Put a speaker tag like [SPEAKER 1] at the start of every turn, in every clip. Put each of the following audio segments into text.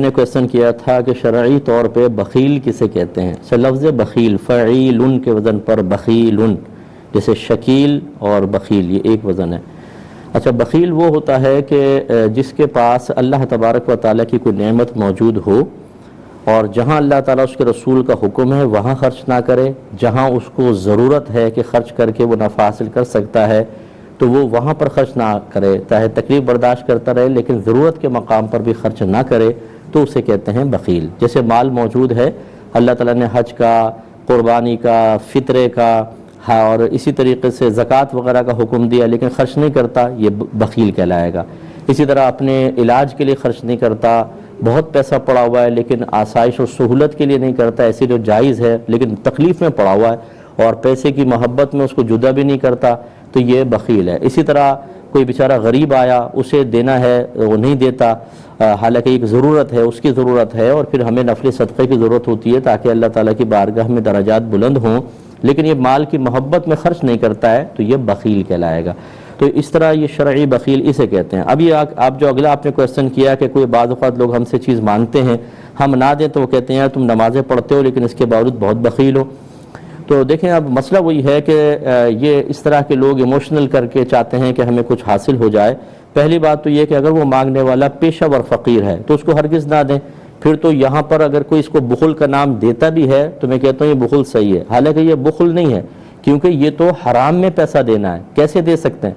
[SPEAKER 1] نے کویسچن کیا تھا کہ شرعی طور پہ بخیل کسے کہتے ہیں؟ لفظ بخیل فعیل کے وزن پر بخیل، جیسے شکیل اور بخیل یہ ایک وزن ہے۔ اچھا، بخیل وہ ہوتا ہے کہ جس کے پاس اللہ تبارک و تعالیٰ کی کوئی نعمت موجود ہو اور جہاں اللہ تعالیٰ اس کے رسول کا حکم ہے وہاں خرچ نہ کرے، جہاں اس کو ضرورت ہے کہ خرچ کر کے وہ نفع حاصل کر سکتا ہے تو وہ وہاں پر خرچ نہ کرے، چاہے تکلیف برداشت کرتا رہے لیکن ضرورت کے مقام پر بھی خرچ نہ کرے تو اسے کہتے ہیں بخیل۔ جیسے مال موجود ہے، اللہ تعالیٰ نے حج کا، قربانی کا، فطرے کا اور اسی طریقے سے زکوٰۃ وغیرہ کا حکم دیا لیکن خرچ نہیں کرتا، یہ بخیل کہلائے گا۔ اسی طرح اپنے علاج کے لیے خرچ نہیں کرتا، بہت پیسہ پڑا ہوا ہے لیکن آسائش اور سہولت کے لیے نہیں کرتا، ایسے جو جائز ہے لیکن تکلیف میں پڑا ہوا ہے اور پیسے کی محبت میں اس کو جدا بھی نہیں کرتا تو یہ بخیل ہے۔ اسی طرح کوئی بیچارہ غریب آیا، اسے دینا ہے وہ نہیں دیتا، حالانکہ ایک ضرورت ہے، اس کی ضرورت ہے اور پھر ہمیں نفل صدقے کی ضرورت ہوتی ہے تاکہ اللہ تعالیٰ کی بارگاہ میں درجات بلند ہوں، لیکن یہ مال کی محبت میں خرچ نہیں کرتا ہے تو یہ بخیل کہلائے گا۔ تو اس طرح یہ شرعی بخیل اسے کہتے ہیں۔ اب یہ آپ جو اگلا آپ نے کویسچن کیا کہ کوئی بعض اوقات لوگ ہم سے چیز مانگتے ہیں، ہم نہ دیں تو وہ کہتے ہیں یار تم نمازیں پڑھتے ہو لیکن اس کے باوجود بہت بخیل ہو۔ تو دیکھیں اب مسئلہ وہی ہے کہ یہ اس طرح کے لوگ ایموشنل کر کے چاہتے ہیں کہ ہمیں کچھ حاصل ہو جائے۔ پہلی بات تو یہ کہ اگر وہ مانگنے والا پیشہ ور فقیر ہے تو اس کو ہرگز نہ دیں۔ پھر تو یہاں پر اگر کوئی اس کو بخل کا نام دیتا بھی ہے تو میں کہتا ہوں یہ بخل صحیح ہے، حالانکہ یہ بخل نہیں ہے کیونکہ یہ تو حرام میں پیسہ دینا ہے۔ کیسے دے سکتے ہیں؟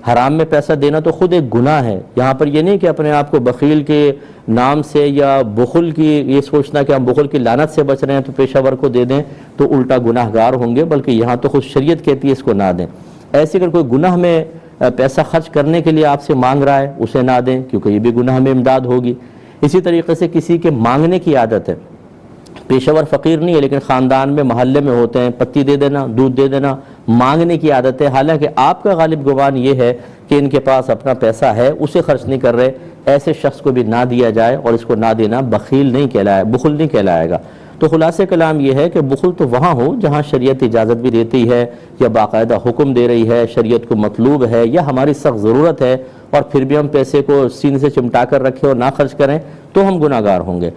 [SPEAKER 1] حرام میں پیسہ دینا تو خود ایک گناہ ہے۔ یہاں پر یہ نہیں کہ اپنے آپ کو بخیل کے نام سے یا بخل کی یہ سوچنا کہ ہم بخل کی لعنت سے بچ رہے ہیں تو پیشہ ور کو دے دیں تو الٹا گناہ گار ہوں گے، بلکہ یہاں تو خود شریعت کہتی ہے اس کو نہ دیں۔ ایسے اگر کوئی گناہ میں پیسہ خرچ کرنے کے لیے آپ سے مانگ رہا ہے اسے نہ دیں کیونکہ یہ بھی گناہ میں امداد ہوگی۔ اسی طریقے سے کسی کے مانگنے کی عادت ہے، پیشہ ور فقیر نہیں ہے لیکن خاندان میں محلے میں ہوتے ہیں، پتی دے دینا، دودھ دے دینا، مانگنے کی عادت ہے، حالانکہ آپ کا غالب گمان یہ ہے کہ ان کے پاس اپنا پیسہ ہے اسے خرچ نہیں کر رہے، ایسے شخص کو بھی نہ دیا جائے اور اس کو نہ دینا بخیل نہیں کہلائے، بخل نہیں کہلائے گا۔ تو خلاصہ کلام یہ ہے کہ بخل تو وہاں ہو جہاں شریعت اجازت بھی دیتی ہے یا باقاعدہ حکم دے رہی ہے، شریعت کو مطلوب ہے یا ہماری سخت ضرورت ہے اور پھر بھی ہم پیسے کو سینے سے چمٹا کر رکھیں اور نہ خرچ کریں تو ہم گناہ گار ہوں گے۔